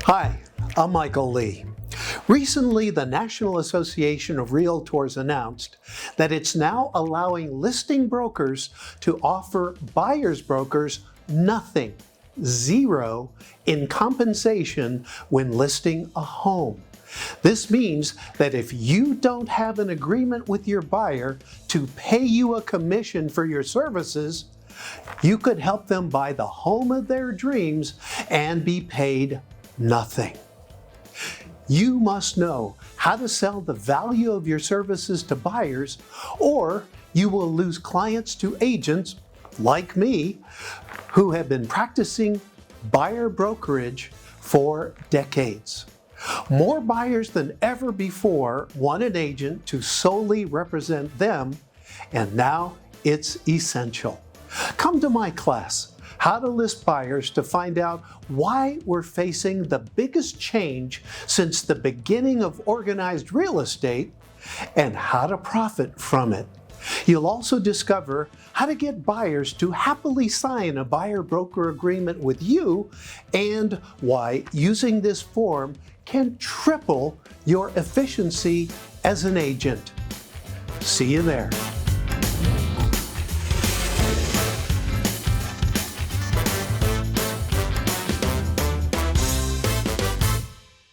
Hi, I'm Michael Lee. Recently, the National Association of Realtors announced that it's now allowing listing brokers to offer buyer's brokers nothing, zero, in compensation when listing a home. This means that if you don't have an agreement with your buyer to pay you a commission for your services, you could help them buy the home of their dreams and be paid nothing. You must know how to sell the value of your services to buyers, or you will lose clients to agents like me who have been practicing buyer brokerage for decades. More buyers than ever before want an agent to solely represent them, and now it's essential. Come to my class, How to List Buyers, to find out why we're facing the biggest change since the beginning of organized real estate and how to profit from it. You'll also discover how to get buyers to happily sign a buyer-broker agreement with you and why using this form can triple your efficiency as an agent. See you there.